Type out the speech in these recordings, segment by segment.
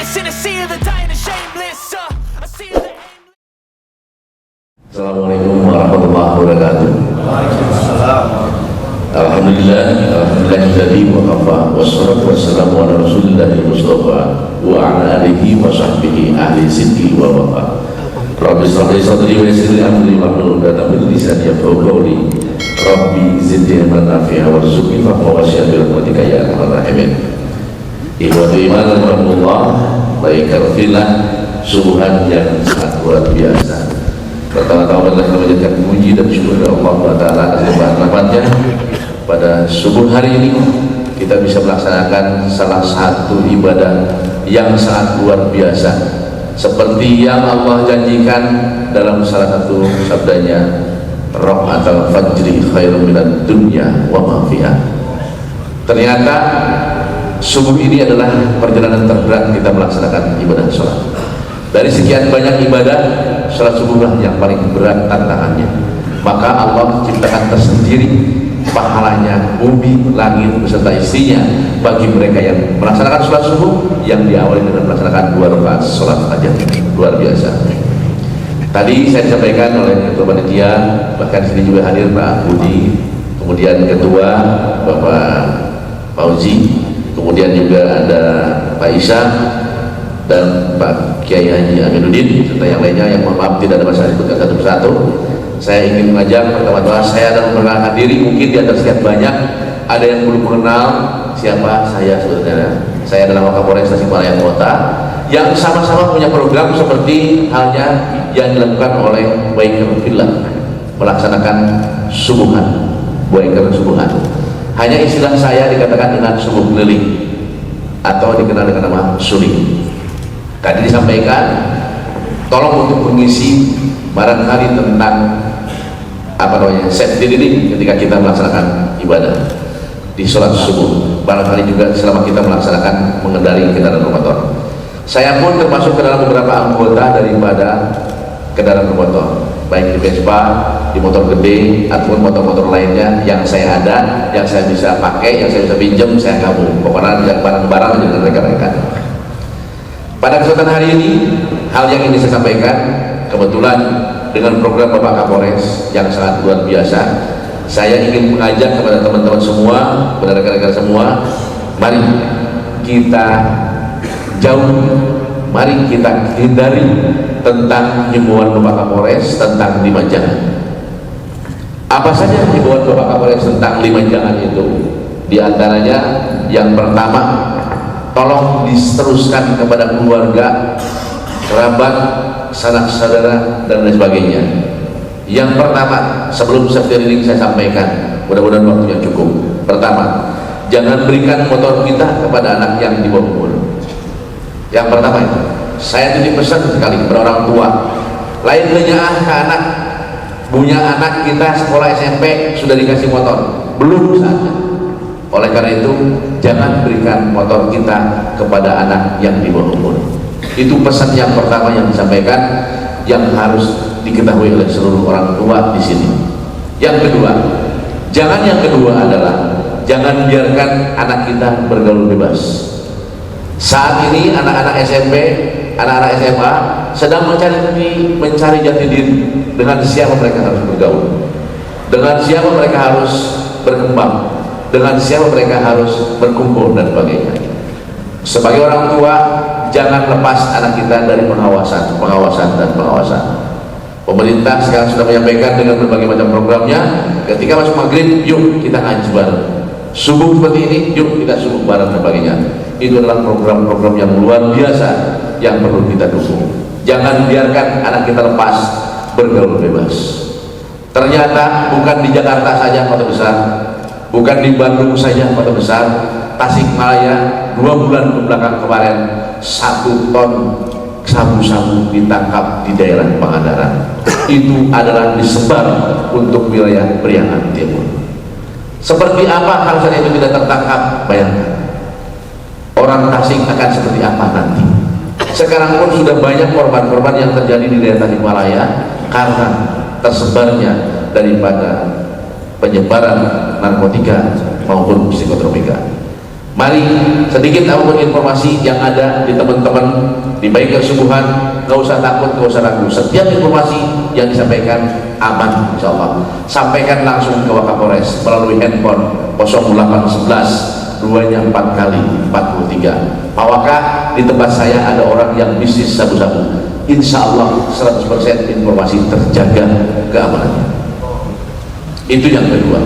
aimless in a sea of the dying and shameless. A sea of the Assalamualaikum warahmatullahi wabarakatuh. Alhamdulillah wa kafa wassalatu wassalamu ala rasulillahi mustafa wa ala alihi wa sahbihi ahli sidqi wa wafa. Rabbi shrah li sadri wa yassir li amri wahlul 'uqdatam min lisani yafqahu qawli. Rabbi zidni ilman nafi'a warzuqni fahma wa syifa bi rahmatika ya arhamar rahimin. Ikhwatu iman rahimakumullah, baik fillah, subuhan yang sangat luar biasa. Pertama-tama adalah kita menjadikan puji dan syukur kepada Allah Ta'ala atas limpahan rahmatnya. Pada subuh hari ini kita bisa melaksanakan salah satu ibadah yang sangat luar biasa, seperti yang Allah janjikan dalam salah satu sabdanya, rahmatal fajri khairum minad dunya wa ma fiha. Ternyata subuh ini adalah perjalanan terberat kita melaksanakan ibadah sholat. Dari sekian banyak ibadah, sholat subuhlah yang paling berat tantangannya. Maka Allah ciptakan tersendiri pahalanya bumi, langit beserta isinya bagi mereka yang melaksanakan sholat subuh yang diawali dengan melaksanakan 2 rakaat sholat hajat. Luar biasa. Tadi saya disampaikan oleh ketua panitia, bahkan sini juga hadir Pak Budi, kemudian ketua Bapak Fauzi, kemudian juga ada Pak Isa dan Pak Kiai Haji Aminuddin serta yang lainnya yang mohon maaf tidak ada masalah disebutkan satu persatu. Saya ingin mengajak pertama-tama saya dan memperkenalkan diri. Mungkin di antara sekian banyak ada yang belum mengenal siapa saya sebenarnya. Saya adalah Wakapolres Tasikmalaya Kota yang sama-sama punya program seperti halnya yang dilakukan oleh Biker Fillah, melaksanakan subuhan, Biker subuhan. Hanya istilah saya dikatakan dengan subuh keliling atau dikenal dengan nama suling. Tadi disampaikan tolong untuk mengisi barangkali tentang safety ini ketika kita melaksanakan ibadah di sholat subuh, barangkali juga selama kita melaksanakan mengendari kendaraan bermotor. Saya pun termasuk ke dalam beberapa anggota daripada kendaraan bermotor, baik di Vespa, di motor gede ataupun motor-motor lainnya yang saya ada, yang saya bisa pakai, yang saya bisa pinjam, saya gabung. Pokoknya barang-barang dengan rekan-rekan. Pada kesempatan hari ini, hal yang ingin saya sampaikan, kebetulan dengan program Bapak Kapolres yang sangat luar biasa, saya ingin mengajak kepada teman-teman semua, kepada rekan-rekan semua, mari kita jauh, mari kita hindari tentang himbauan Bapak Kapolres tentang 5 jangan. Apa saja himbauan Bapak Kapolres tentang 5 jangan itu? Di antaranya yang pertama, tolong diteruskan kepada keluarga, kerabat, sanak saudara dan lain sebagainya. Yang pertama, sebelum safety riding saya sampaikan, mudah-mudahan waktunya cukup. Pertama, jangan berikan motor kita kepada anak yang di bawah umur. Yang pertama itu, saya titip pesan sekali kepada orang tua, lain lenyah ke anak, punya anak kita sekolah SMP sudah dikasih motor, belum saatnya. Oleh karena itu, jangan berikan motor kita kepada anak yang di bawah umur. Itu pesan yang pertama yang disampaikan, yang harus diketahui oleh seluruh orang tua di sini. Yang kedua adalah jangan biarkan anak kita bergaul bebas. Saat ini anak-anak SMP, anak-anak SMA sedang mencari jati diri dengan siapa mereka harus bergaul, dengan siapa mereka harus berkembang, dengan siapa mereka harus berkumpul dan sebagainya. Sebagai orang tua, jangan lepas anak kita dari pengawasan. Pemerintah sekarang sudah menyampaikan dengan berbagai macam programnya. Ketika masuk maghrib, yuk kita ngaji bareng. Subuh seperti ini, yuk kita subuh bareng dan sebagainya. Itu adalah program-program yang luar biasa yang perlu kita dukung. Jangan biarkan anak kita lepas bergaul bebas. Ternyata bukan di Jakarta saja kota besar, bukan di Bandung saja kota besar, Tasikmalaya 2 bulan kebelakang kemarin 1 ton sabu-sabu ditangkap di daerah Pangandaran. Itu adalah disebar untuk wilayah Priangan Timur. Seperti apa kalau saja itu tidak tertangkap? Bayangkan orang Tasik akan seperti apa nanti. Sekarang pun sudah banyak korban-korban yang terjadi di daerah Tasikmalaya karena tersebarnya daripada penyebaran narkotika maupun psikotropika. Mari sedikit apapun informasi yang ada di teman-teman di Baikan Subuhan, gak usah takut, gak usah ragu. Setiap informasi yang disampaikan aman, insya Allah. Sampaikan langsung ke Wakapolres melalui handphone 0811 2-nya 4 kali 43. Pak Waka, di tempat saya ada orang yang bisnis sabu-sabu. Insya Allah 100% informasi terjaga keamanannya. Itu yang kedua.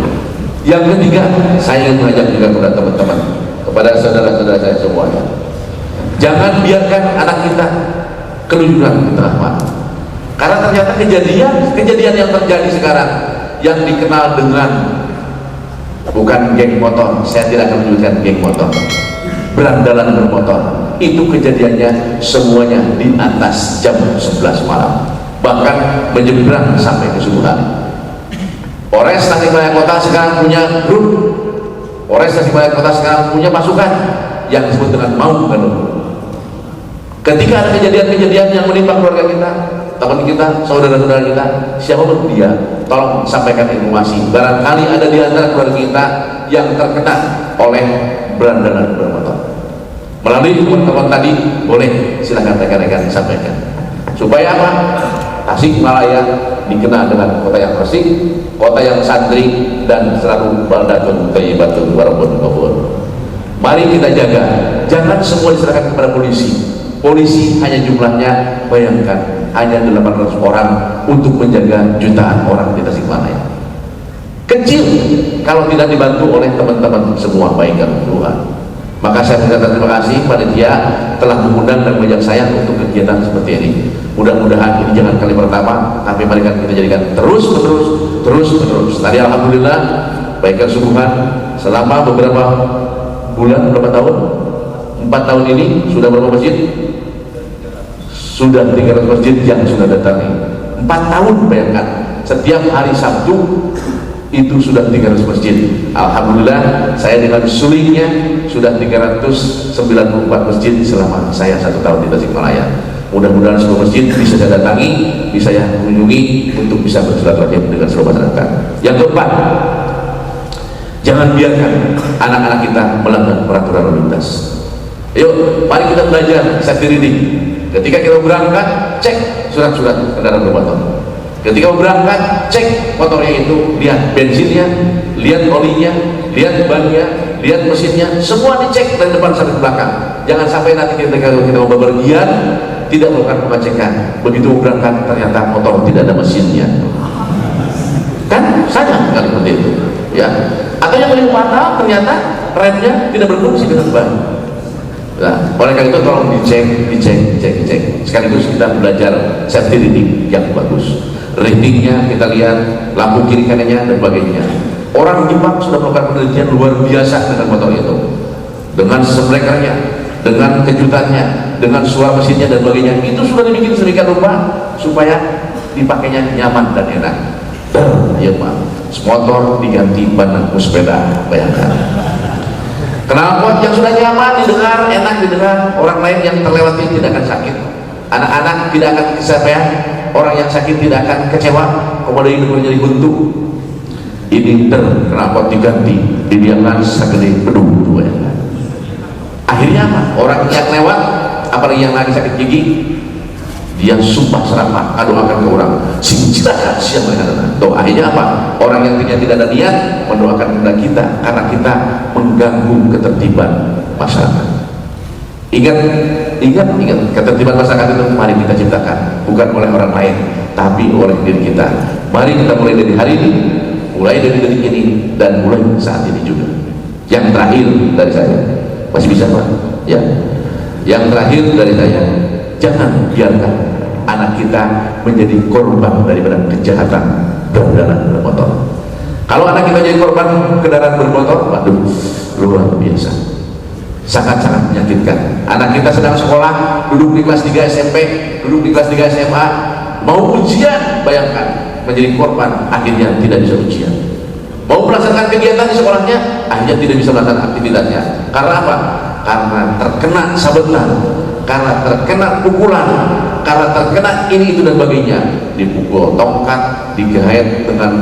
Yang ketiga, saya ingin mengajak juga kepada teman-teman, kepada saudara-saudara saya semuanya, jangan biarkan anak kita keluyuran di tengah malam. Karena ternyata kejadian yang terjadi sekarang yang dikenal dengan bukan geng motor, saya tidak akan menyebutkan geng motor, berandalan bermotor, itu kejadiannya semuanya di atas jam 11 malam, bahkan menyeberang sampai ke subuh hari. Polres Tasikmalaya Kota sekarang punya grup, Polres Tasikmalaya Kota sekarang punya pasukan yang disebut dengan Mau Bandung. Ketika ada kejadian-kejadian yang menimpa keluarga kita, teman kita, saudara-saudara kita, siapapun dia, tolong sampaikan informasi. Barangkali ada di antara keluarga kita yang terkena oleh berandalan bermotor. Melalui teman-teman tadi, boleh silakan rekan-rekan sampaikan. Supaya apa? Tasikmalaya dikenal dengan kota yang bersih, kota yang santri, dan selalu baldatun thayyibatun warabun ghafur. Mari kita jaga, jangan semua diserahkan kepada polisi. Polisi hanya jumlahnya, bayangkan, hanya 800 orang untuk menjaga jutaan orang di Tasikmalaya. Kecil kalau tidak dibantu oleh teman-teman semua Baikan Tuhan. Maka saya mengucapkan terima kasih panitia telah mengundang dan mengajak saya untuk kegiatan seperti ini. Mudah-mudahan ini jangan kali pertama, tapi mari kita jadikan terus menerus. Tadi alhamdulillah Baikan Subuhan selama beberapa bulan, berapa tahun? 4 tahun ini sudah berapa masjid? Sudah 300 masjid yang sudah datangi. 4 tahun, bayangkan, setiap hari Sabtu itu sudah 300 masjid. Alhamdulillah saya dengan sulingnya sudah 394 masjid selama saya 1 tahun di Tasikmalaya. Mudah-mudahan seluruh masjid bisa saya datangi, bisa saya kunjungi untuk bisa bersilaturahim dengan seluruh masyarakat. Yang keempat, jangan biarkan anak-anak kita melanggar peraturan lalu lintas. Yuk, mari kita belajar safety reading. Ketika kita berangkat, cek surat-surat kendaraan bermotor. Ketika berangkat, cek motornya itu, lihat bensinnya, lihat olinya, lihat bannya, lihat mesinnya, semua dicek dari depan sampai ke belakang. Jangan sampai nanti ketika kita mau bepergian tidak melakukan pengecekan. Begitu berangkat ternyata motor tidak ada mesinnya. Kan sayang sekali seperti itu. Ya. Atau yang paling fatal ternyata remnya tidak berfungsi dengan baik. Nah, oleh karena itu tolong dicek. Sekaligus kita belajar safety reading yang bagus. Ratingnya kita lihat, lampu kiri kanannya dan sebagainya. Orang Jepang sudah melakukan penelitian luar biasa dengan motor itu, dengan sembrekernya, dengan kejutannya, dengan suara mesinnya dan sebagainya. Itu sudah dibikin sedemikian rupa supaya dipakainya nyaman dan enak. Ya Pak, motor diganti ban sepeda, bayangkan. Knalpot yang sudah nyaman didengar, enak didengar, orang lain yang terlewati tidak akan sakit. Anak-anak tidak akan kesampaian, orang yang sakit tidak akan kecewa, komodo hidupnya jadi buntu. Ini knalpot diganti, dibiarkan segede bedung. Akhirnya apa? Orang yang lewat, apalagi yang lagi sakit gigi, dia sumpah serapah, doakan ke orang. Siapa siapa tuh akhirnya apa? Orang yang tidak ada niat mendoakan kepada kita karena kita mengganggu ketertiban masyarakat. Ingat ketertiban masyarakat itu mari kita ciptakan, bukan oleh orang lain tapi oleh diri kita. Mari kita mulai dari hari ini, mulai dari detik ini, dan mulai saat ini juga. Yang terakhir dari saya, masih bisa Pak? Ya. Yang terakhir dari saya, jangan biarkan anak kita menjadi korban daripada kejahatan kendaraan bermotor. Kalau anak kita jadi korban kendaraan bermotor, waduh, luar biasa, sangat-sangat menyakitkan. Anak kita sedang sekolah, duduk di kelas 3 SMP, duduk di kelas 3 SMA, mau ujian, bayangkan, menjadi korban, akhirnya tidak bisa ujian. Mau melaksanakan kegiatan di sekolahnya, akhirnya tidak bisa melaksanakan aktivitasnya. Karena apa? Karena terkena sabetan, karena terkena pukulan, karena terkena ini itu dan sebagainya, dipukul tongkat, digait dengan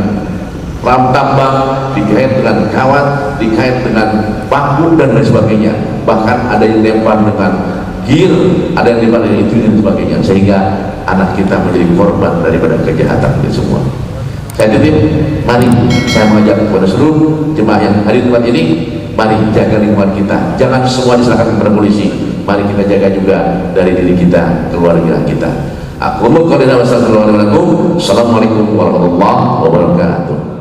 ram tambang, dikait dengan kawat, dikait dengan paku dan lain sebagainya. Bahkan ada yang lempar dengan gear, ada yang lempar dengan itu dan sebagainya, sehingga anak kita menjadi korban daripada kejahatan itu semua. Saya titip, mari saya mengajak kepada seluruh jemaah yang hadir di tempat ini, mari jaga lingkungan kita, jangan semua diserahkan kepada polisi, mari kita jaga juga dari diri kita, keluarga kita. Assalamualaikum warahmatullahi wabarakatuh.